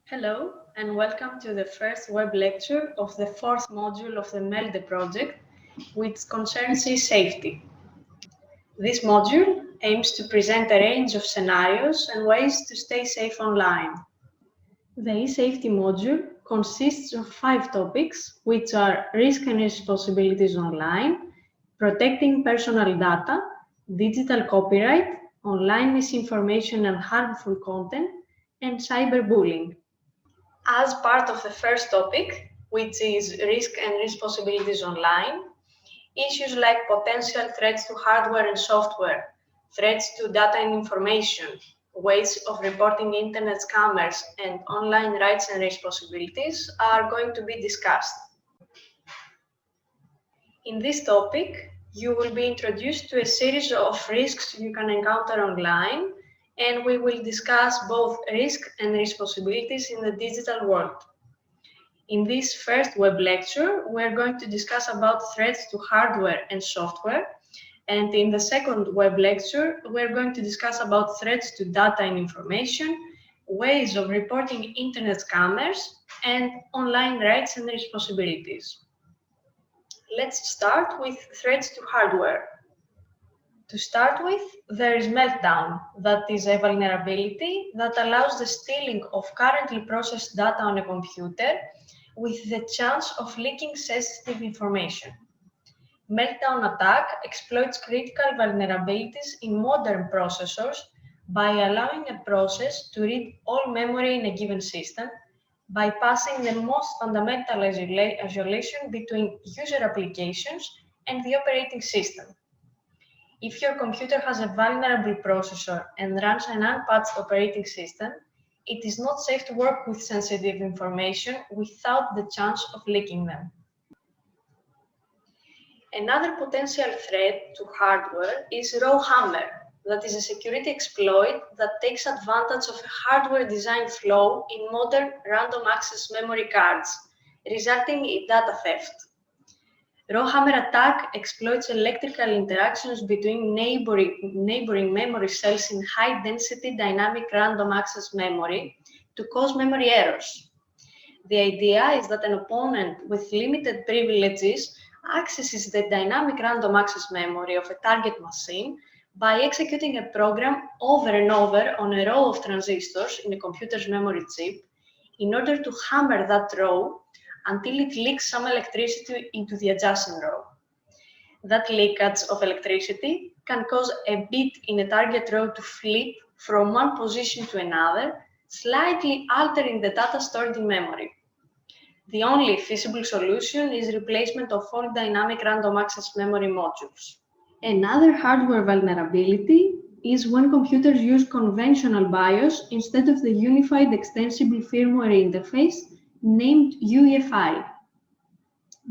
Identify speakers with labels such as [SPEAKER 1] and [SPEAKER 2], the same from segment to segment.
[SPEAKER 1] Hello, and welcome to the first web lecture of the fourth module of the MELDE project, which concerns e-safety. This module aims to present a range of scenarios and ways to stay safe online. The e-safety module consists of 5 topics, which are risk and responsibilities online, protecting personal data, digital copyright, online misinformation and harmful content, and cyberbullying. As part of the first topic, which is risk and responsibilities online, issues like potential threats to hardware and software, threats to data and information, ways of reporting internet scammers, and online rights and responsibilities are going to be discussed. In this topic, you will be introduced to a series of risks you can encounter online, and we will discuss both risk and responsibilities in the digital world. In this first web lecture, we're going to discuss about threats to hardware and software. And in the second web lecture, we're going to discuss about threats to data and information, ways of reporting internet scammers, and online rights and responsibilities. Let's start with threats to hardware. To start with, there is Meltdown, that is a vulnerability that allows the stealing of currently processed data on a computer with the chance of leaking sensitive information. Meltdown attack exploits critical vulnerabilities in modern processors by allowing a process to read all memory in a given system, bypassing the most fundamental isolation between user applications and the operating system. If your computer has a vulnerable processor and runs an unpatched operating system, it is not safe to work with sensitive information without the chance of leaking them. Another potential threat to hardware is Rowhammer, that is a security exploit that takes advantage of a hardware design flaw in modern random access memory cards, resulting in data theft. Rowhammer attack exploits electrical interactions between neighboring memory cells in high-density dynamic random access memory to cause memory errors. The idea is that an opponent with limited privileges accesses the dynamic random access memory of a target machine by executing a program over and over on a row of transistors in a computer's memory chip in order to hammer that row until it leaks some electricity into the adjacent row. That leakage of electricity can cause a bit in a target row to flip from one position to another, slightly altering the data stored in memory. The only feasible solution is replacement of all dynamic random access memory modules. Another hardware vulnerability is when computers use conventional BIOS instead of the Unified Extensible Firmware Interface named UEFI.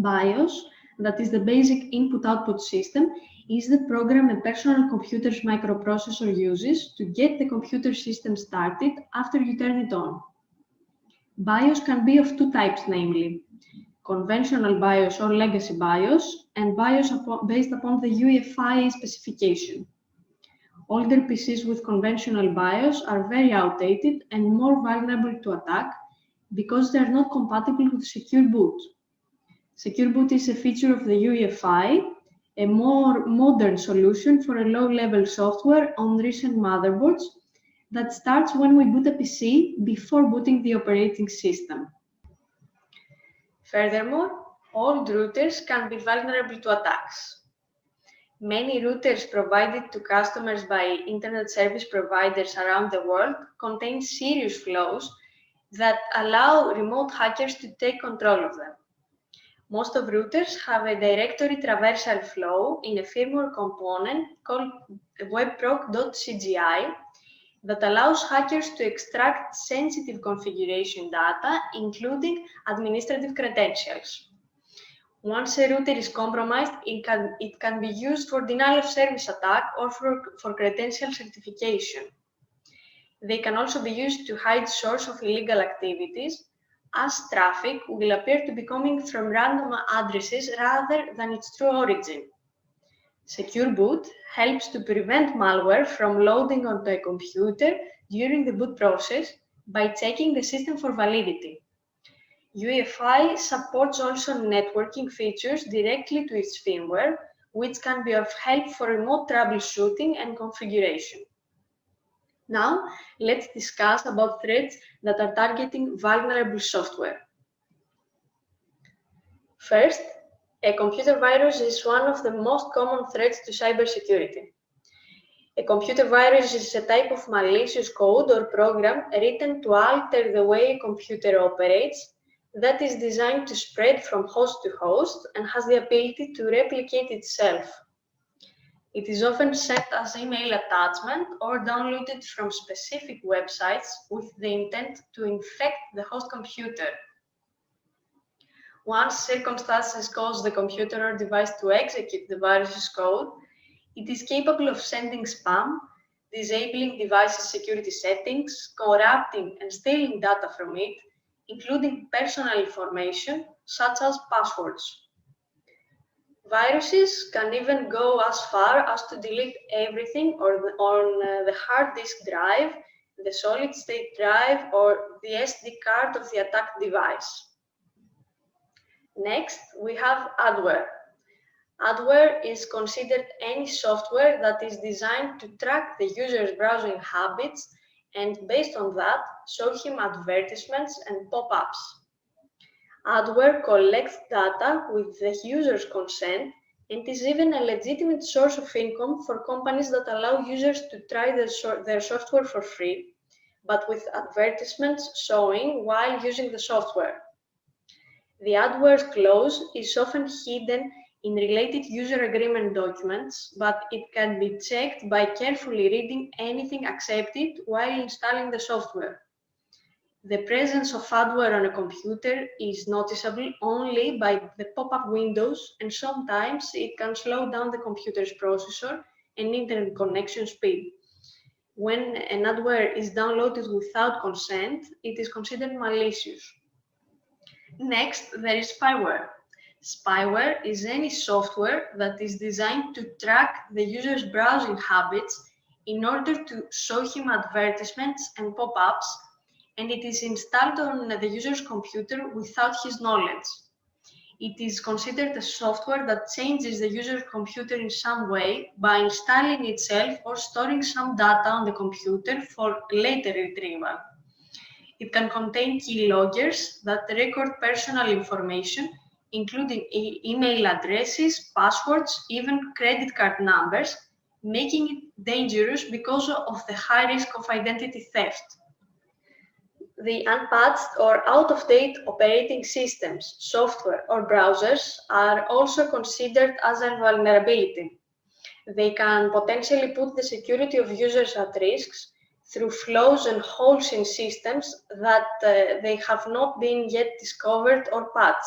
[SPEAKER 1] BIOS, that is the Basic Input-Output System, is the program a personal computer's microprocessor uses to get the computer system started after you turn it on. BIOS can be of two types, namely conventional BIOS or legacy BIOS, and BIOS based upon the UEFI specification. Older PCs with conventional BIOS are very outdated and more vulnerable to attack because they are not compatible with Secure Boot. Secure Boot is a feature of the UEFI, a more modern solution for a low-level software on recent motherboards that starts when we boot a PC before booting the operating system. Furthermore, old routers can be vulnerable to attacks. Many routers provided to customers by internet service providers around the world contain serious flaws that allow remote hackers to take control of them. Most of routers have a directory traversal flaw in a firmware component called webproc.cgi that allows hackers to extract sensitive configuration data, including administrative credentials. Once a router is compromised, it can be used for denial of service attack or for credential certification. They can also be used to hide source of illegal activities, as traffic will appear to be coming from random addresses rather than its true origin. Secure Boot helps to prevent malware from loading onto a computer during the boot process by checking the system for validity. UEFI supports also networking features directly to its firmware, which can be of help for remote troubleshooting and configuration. Now, let's discuss about threats that are targeting vulnerable software. First, a computer virus is one of the most common threats to cybersecurity. A computer virus is a type of malicious code or program written to alter the way a computer operates that is designed to spread from host to host and has the ability to replicate itself. It is often sent as email attachment or downloaded from specific websites with the intent to infect the host computer. Once circumstances cause the computer or device to execute the virus's code, it is capable of sending spam, disabling device's security settings, corrupting and stealing data from it, including personal information such as passwords. Viruses can even go as far as to delete everything on the hard disk drive, the solid-state drive, or the SD card of the attacked device. Next, we have adware. Adware is considered any software that is designed to track the user's browsing habits and, based on that, show him advertisements and pop-ups. Adware collects data with the user's consent and is even a legitimate source of income for companies that allow users to try their software for free, but with advertisements showing while using the software. The adware clause is often hidden in related user agreement documents, but it can be checked by carefully reading anything accepted while installing the software. The presence of adware on a computer is noticeable only by the pop-up windows, and sometimes it can slow down the computer's processor and internet connection speed. When an adware is downloaded without consent, it is considered malicious. Next, there is spyware. Spyware is any software that is designed to track the user's browsing habits in order to show him advertisements and pop-ups, and it is installed on the user's computer without his knowledge. It is considered a software that changes the user's computer in some way by installing itself or storing some data on the computer for later retrieval. It can contain keyloggers that record personal information, including email addresses, passwords, even credit card numbers, making it dangerous because of the high risk of identity theft. The unpatched or out-of-date operating systems, software, or browsers are also considered as a vulnerability. They can potentially put the security of users at risk through flaws and holes in systems that they have not been yet discovered or patched.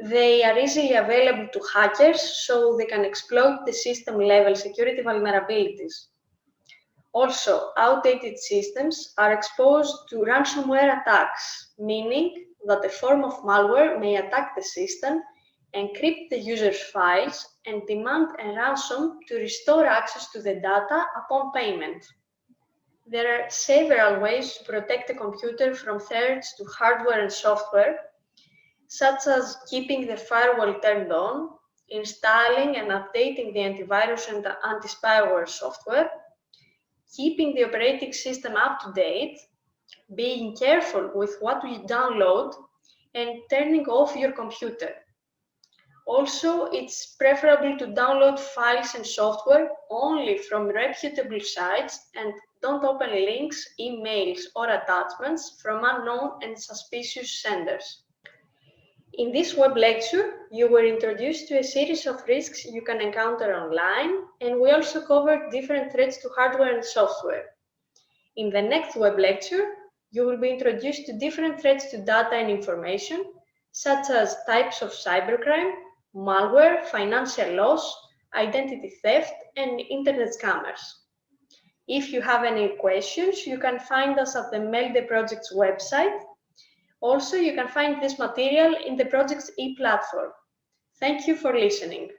[SPEAKER 1] They are easily available to hackers, so they can exploit the system-level security vulnerabilities. Also, outdated systems are exposed to ransomware attacks, meaning that a form of malware may attack the system, encrypt the user's files, and demand a ransom to restore access to the data upon payment. There are several ways to protect a computer from threats to hardware and software, such as keeping the firewall turned on, installing and updating the antivirus and anti-spyware software, keeping the operating system up to date, being careful with what you download, and turning off your computer. Also, it's preferable to download files and software only from reputable sites and don't open links, emails, or attachments from unknown and suspicious senders. In this web lecture, you were introduced to a series of risks you can encounter online, and we also covered different threats to hardware and software. In the next web lecture, you will be introduced to different threats to data and information, such as types of cybercrime, malware, financial loss, identity theft, and internet scammers. If you have any questions, you can find us at the Melde Project's website. Also, you can find this material in the project's e-platform. Thank you for listening.